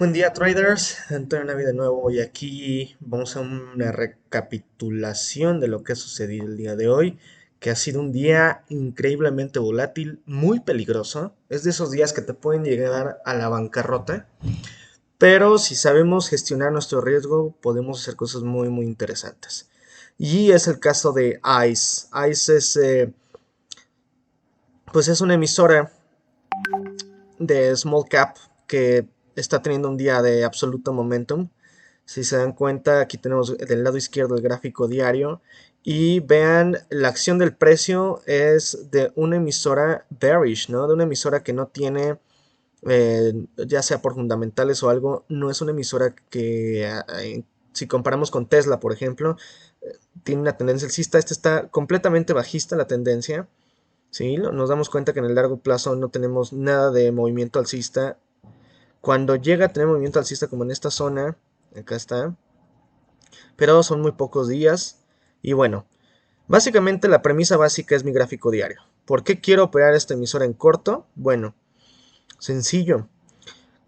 Buen día traders, Antonio Navi de nuevo y aquí vamos a una recapitulación de lo que ha sucedido el día de hoy, que ha sido un día increíblemente volátil, muy peligroso, es de esos días que te pueden llegar a la bancarrota, pero si sabemos gestionar nuestro riesgo podemos hacer cosas muy interesantes. Y es el caso de ICE. ICE es, pues es una emisora de small cap que está teniendo un día de absoluto momentum. Si se dan cuenta, aquí tenemos del lado izquierdo el gráfico diario y vean, la acción del precio es de una emisora bearish, ¿no? De una emisora que no tiene, ya sea por fundamentales o algo, no es una emisora que, si comparamos con Tesla, por ejemplo, tiene una tendencia alcista. Esta está completamente bajista la tendencia. ¿Sí? Nos damos cuenta que en el largo plazo no tenemos nada de movimiento alcista. Cuando llega a tener movimiento alcista como en esta zona, acá está, pero son muy pocos días. Y bueno, básicamente la premisa básica es mi gráfico diario. ¿Por qué quiero operar esta emisora en corto? Bueno, sencillo.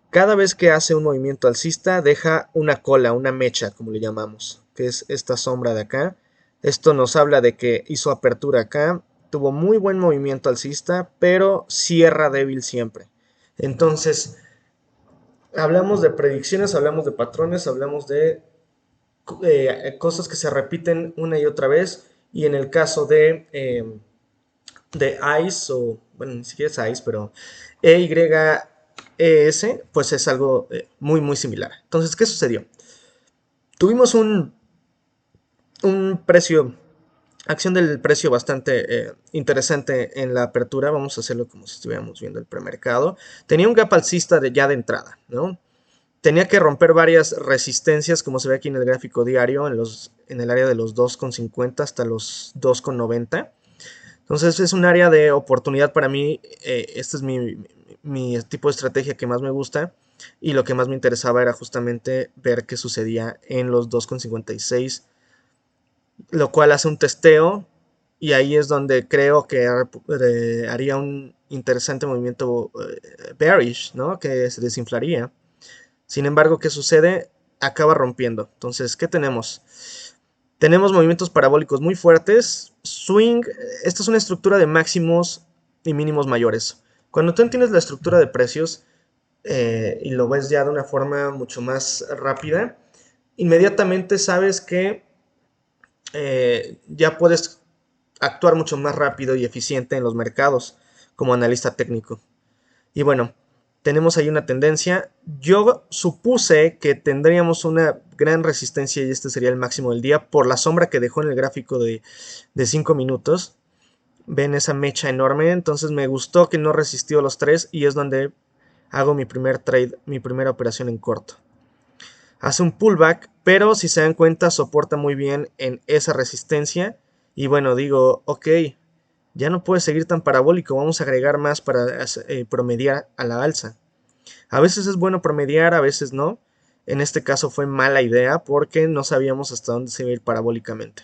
Cada vez que hace un movimiento alcista deja una cola, una mecha, como le llamamos, que es esta sombra de acá. Esto nos habla de que hizo apertura acá, tuvo muy buen movimiento alcista, pero cierra débil siempre. Entonces, hablamos de predicciones, hablamos de patrones, hablamos de cosas que se repiten una y otra vez. Y en el caso de ICE, o bueno, ni siquiera es ICE, pero EYES, pues es algo muy similar. Entonces, ¿qué sucedió? Tuvimos un precio, acción del precio bastante interesante en la apertura. Vamos a hacerlo como si estuviéramos viendo el premercado. Tenía un gap alcista ya de entrada, ¿no? Tenía que romper varias resistencias, como se ve aquí en el gráfico diario, en el área de los 2,50 hasta los 2,90. Entonces es un área de oportunidad para mí. Este es mi tipo de estrategia que más me gusta. Y lo que más me interesaba era justamente ver qué sucedía en los 2,56, lo cual hace un testeo. Y ahí es donde creo que haría un interesante movimiento bearish, ¿no? Que se desinflaría. Sin embargo, ¿qué sucede? Acaba rompiendo. Entonces, ¿qué tenemos? Tenemos movimientos parabólicos muy fuertes. Swing, esta es una estructura de máximos y mínimos mayores. Cuando tú entiendes la estructura de precios y lo ves ya de una forma mucho más rápida, inmediatamente sabes que ya puedes actuar mucho más rápido y eficiente en los mercados como analista técnico. Y bueno, tenemos ahí una tendencia. Yo supuse que tendríamos una gran resistencia y este sería el máximo del día por la sombra que dejó en el gráfico de 5 minutos. Ven esa mecha enorme, entonces me gustó que no resistió los 3 y es donde hago mi primer trade, mi primera operación en corto. Hace un pullback, pero si se dan cuenta soporta muy bien en esa resistencia. Y bueno, digo, ok, ya no puede seguir tan parabólico, vamos a agregar más para promediar a la alza. A veces es bueno promediar, a veces no. En este caso fue mala idea porque no sabíamos hasta dónde se iba a ir parabólicamente.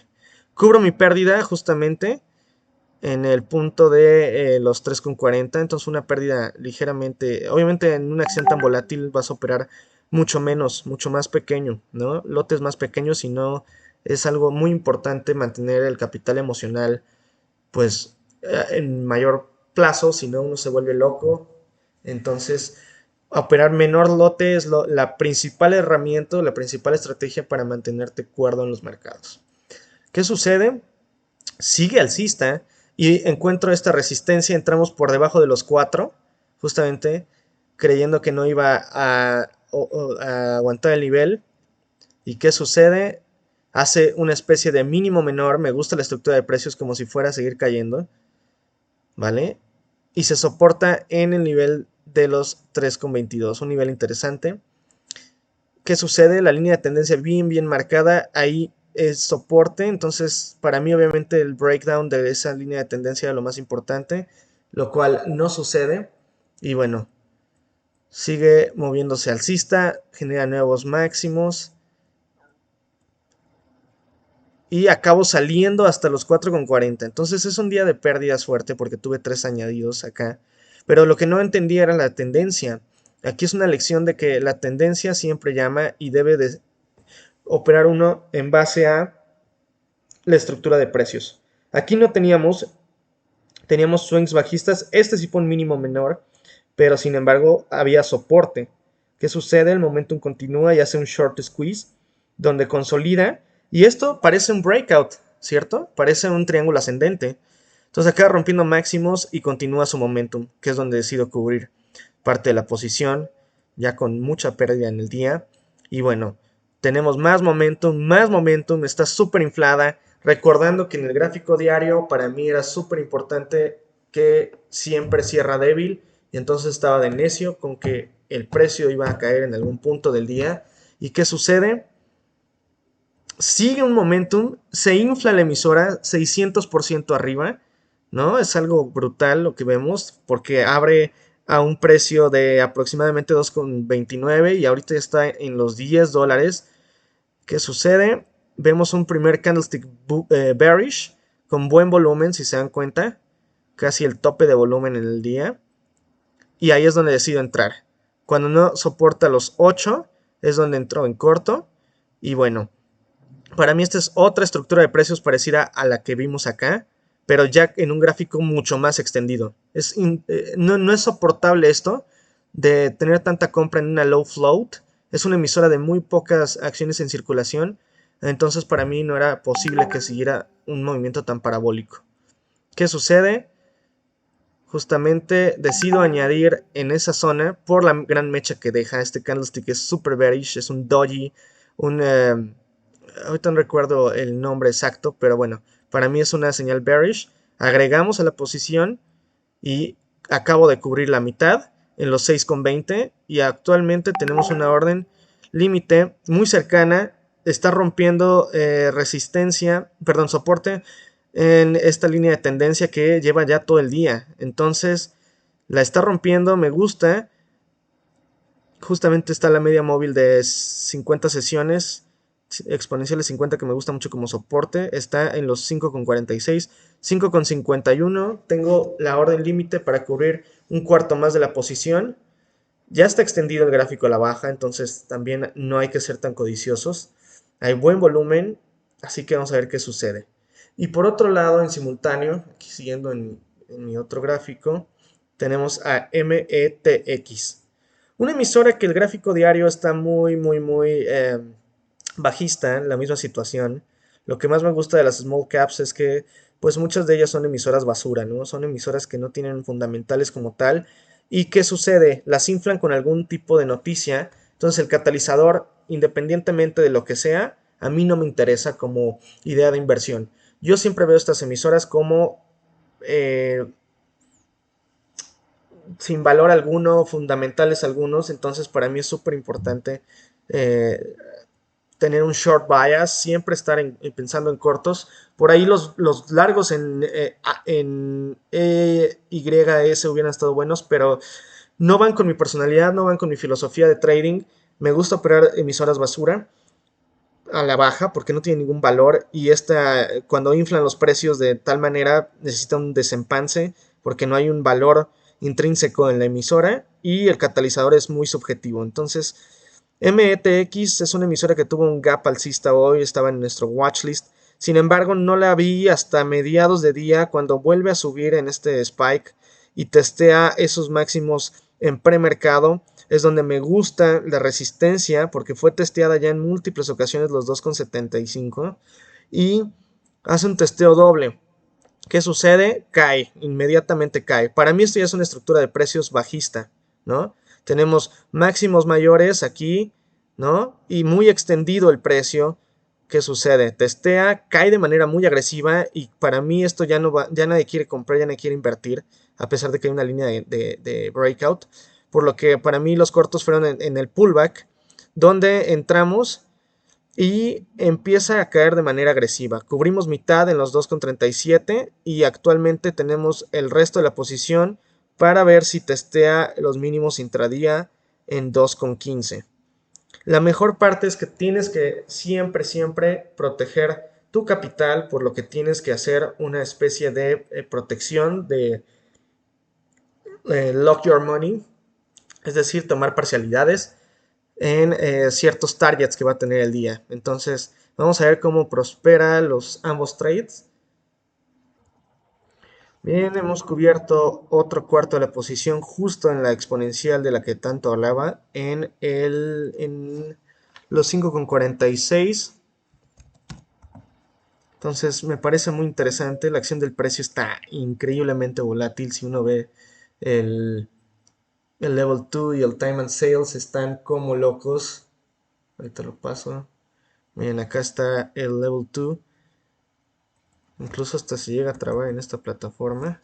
Cubro mi pérdida justamente en el punto de los 3,40, entonces una pérdida ligeramente, obviamente en una acción tan volátil vas a operar mucho menos, mucho más pequeño, ¿no? Lotes más pequeños, y no es algo muy importante mantener el capital emocional pues en mayor plazo, si no uno se vuelve loco. Entonces, operar menor lote es la principal herramienta, la principal estrategia para mantenerte cuerdo en los mercados. ¿Qué sucede? Sigue alcista y encuentro esta resistencia, entramos por debajo de los 4, justamente creyendo que no iba a aguantar el nivel. ¿Y qué sucede? Hace una especie de mínimo menor, me gusta la estructura de precios como si fuera a seguir cayendo, ¿vale? Y se soporta en el nivel de los 3,22, un nivel interesante. ¿Qué sucede? La línea de tendencia bien marcada, ahí es soporte, entonces para mí obviamente el breakdown de esa línea de tendencia era lo más importante, lo cual no sucede. Y bueno, sigue moviéndose alcista, genera nuevos máximos y acabo saliendo hasta los 4,40. Entonces es un día de pérdidas fuerte porque tuve 3 añadidos acá. Pero lo que no entendía era la tendencia. Aquí es una lección de que la tendencia siempre llama y debe de operar uno en base a la estructura de precios. Aquí no teníamos swings bajistas, este sí fue un mínimo menor, pero sin embargo había soporte. ¿Qué sucede? El momentum continúa y hace un short squeeze donde consolida y esto parece un breakout, ¿cierto? Parece un triángulo ascendente. Entonces acaba rompiendo máximos y continúa su momentum, que es donde decido cubrir parte de la posición, ya con mucha pérdida en el día. Y bueno, tenemos más momentum, está súper inflada. Recordando que en el gráfico diario para mí era súper importante que siempre cierra débil y entonces estaba de necio con que el precio iba a caer en algún punto del día. ¿Y qué sucede? Sigue un momentum, se infla la emisora 600% arriba, ¿no? Es algo brutal lo que vemos porque abre a un precio de aproximadamente 2,29 y ahorita ya está en los $10. ¿Qué sucede? Vemos un primer candlestick bearish con buen volumen, si se dan cuenta, casi el tope de volumen en el día. Y ahí es donde decido entrar. Cuando no soporta los 8 es donde entró en corto. Y bueno, para mí esta es otra estructura de precios parecida a la que vimos acá, pero ya en un gráfico mucho más extendido. No es soportable esto de tener tanta compra en una low float. Es una emisora de muy pocas acciones en circulación, entonces para mí no era posible que siguiera un movimiento tan parabólico. ¿Qué sucede? Justamente decido añadir en esa zona por la gran mecha que deja. Este candlestick es super bearish, es un doji, un... ahorita no recuerdo el nombre exacto, pero bueno, para mí es una señal bearish. Agregamos a la posición y acabo de cubrir la mitad en los 6,20 y actualmente tenemos una orden límite muy cercana. Está rompiendo resistencia, perdón, soporte en esta línea de tendencia que lleva ya todo el día. Entonces la está rompiendo, me gusta. Justamente está la media móvil de 50 sesiones exponenciales 50 que me gusta mucho como soporte. Está en los 5,46, 5,51. Tengo la orden límite para cubrir un cuarto más de la posición. Ya está extendido el gráfico a la baja, entonces también no hay que ser tan codiciosos. Hay buen volumen, así que vamos a ver qué sucede. Y por otro lado, en simultáneo, aquí siguiendo en mi otro gráfico, tenemos a METX. Una emisora que el gráfico diario está muy bajista, en la misma situación. Lo que más me gusta de las small caps es que pues muchas de ellas son emisoras basura, ¿no? Son emisoras que no tienen fundamentales como tal. ¿Y qué sucede? Las inflan con algún tipo de noticia. Entonces el catalizador, independientemente de lo que sea, a mí no me interesa como idea de inversión. Yo siempre veo estas emisoras como eh, sin valor alguno, fundamentales algunos, entonces para mí es súper importante eh, tener un short bias, siempre estar pensando en cortos. Por ahí los largos en EYS hubieran estado buenos, pero no van con mi personalidad, no van con mi filosofía de trading. Me gusta operar emisoras basura a la baja porque no tiene ningún valor y cuando inflan los precios de tal manera necesita un desempance porque no hay un valor intrínseco en la emisora y el catalizador es muy subjetivo. Entonces, METX es una emisora que tuvo un gap alcista hoy, estaba en nuestro watchlist. Sin embargo, no la vi hasta mediados de día cuando vuelve a subir en este spike y testea esos máximos en premercado. Es donde me gusta la resistencia porque fue testeada ya en múltiples ocasiones los 2,75 y hace un testeo doble. ¿Qué sucede? Cae, inmediatamente cae. Para mí esto ya es una estructura de precios bajista, ¿no? Tenemos máximos mayores aquí, ¿no? Y muy extendido el precio. ¿Qué sucede? Testea, cae de manera muy agresiva y para mí esto ya no va, ya nadie quiere comprar, ya nadie quiere invertir, a pesar de que hay una línea de breakout. Por lo que para mí los cortos fueron en el pullback, donde entramos y empieza a caer de manera agresiva. Cubrimos mitad en los 2,37 y actualmente tenemos el resto de la posición para ver si testea los mínimos intradía en 2,15. La mejor parte es que tienes que siempre proteger tu capital, por lo que tienes que hacer una especie de protección de lock your money. es decir, tomar parcialidades en ciertos targets que va a tener el día. Entonces, vamos a ver cómo prospera los ambos trades. Bien, hemos cubierto otro cuarto de la posición justo en la exponencial de la que tanto hablaba, en los 5,46. Entonces me parece muy interesante. La acción del precio está increíblemente volátil. Si uno ve el, el level 2 y el time and sales están como locos. Ahorita lo paso. Miren, acá está el level 2. Incluso hasta se llega a trabar en esta plataforma.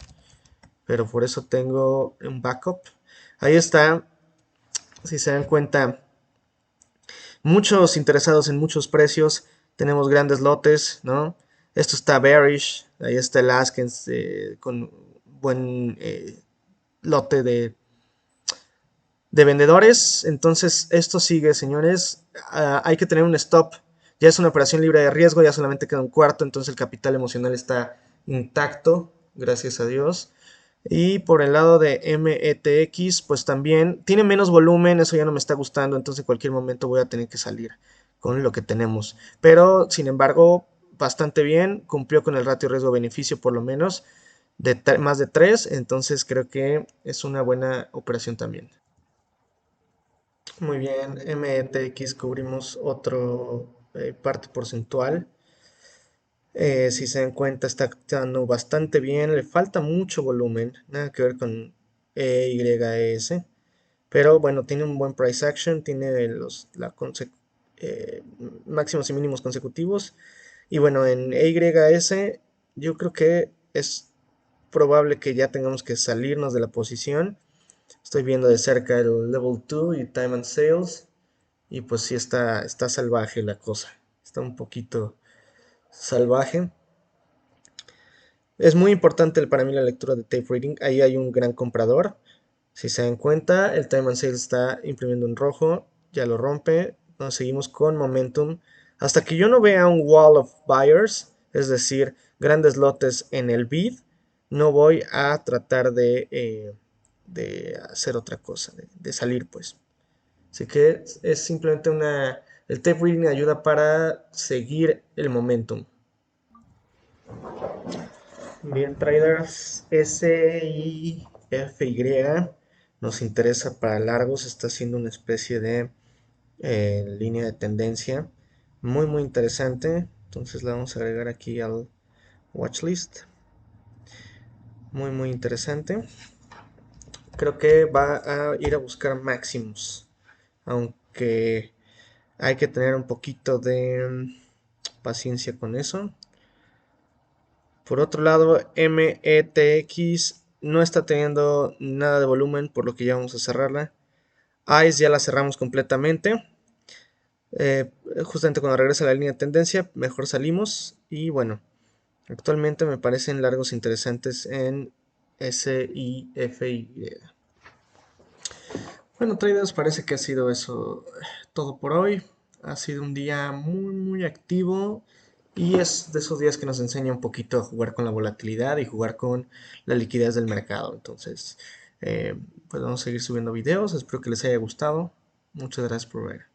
Pero por eso tengo un backup. Ahí está. Si se dan cuenta, muchos interesados en muchos precios. Tenemos grandes lotes, ¿no? Esto está bearish. Ahí está el Askens con buen lote de vendedores. Entonces, esto sigue, señores. Hay que tener un stop. Ya es una operación libre de riesgo, ya solamente queda un cuarto, entonces el capital emocional está intacto, gracias a Dios. Y por el lado de METX, pues también tiene menos volumen, eso ya no me está gustando, entonces en cualquier momento voy a tener que salir con lo que tenemos. Pero, sin embargo, bastante bien, cumplió con el ratio riesgo-beneficio por lo menos de más de 3, entonces creo que es una buena operación también. Muy bien, METX cubrimos otro parte porcentual. Si se dan cuenta, está actuando bastante bien. Le falta mucho volumen, nada que ver con EYS. Pero bueno, tiene un buen price action, tiene eh, máximos y mínimos consecutivos. Y bueno, en EYS yo creo que es probable que ya tengamos que salirnos de la posición. Estoy viendo de cerca el level 2 y time and sales. Y pues sí está salvaje la cosa. Está un poquito salvaje. Es muy importante para mí la lectura de tape reading. Ahí hay un gran comprador. Si se dan cuenta, el time and sale está imprimiendo en rojo. Ya lo rompe. Nos seguimos con momentum. Hasta que yo no vea un wall of buyers, es decir, grandes lotes en el bid, no voy a tratar de hacer otra cosa, de salir pues. Así que es simplemente una... El tape reading ayuda para seguir el momentum. Bien, traders S y F y nos interesa para largos, está haciendo una especie de línea de tendencia muy muy interesante, entonces la vamos a agregar aquí al watch list, muy muy interesante. Creo que va a ir a buscar máximos, aunque hay que tener un poquito de paciencia con eso. Por otro lado, METX no está teniendo nada de volumen, por lo que ya vamos a cerrarla. ICE ya la cerramos completamente. Justamente cuando regresa la línea de tendencia, mejor salimos. Y bueno, actualmente me parecen largos interesantes en S y F y bueno, traders, parece que ha sido eso todo por hoy. Ha sido un día muy, muy activo y es de esos días que nos enseña un poquito a jugar con la volatilidad y jugar con la liquidez del mercado. Entonces, pues vamos a seguir subiendo videos. Espero que les haya gustado. Muchas gracias por ver.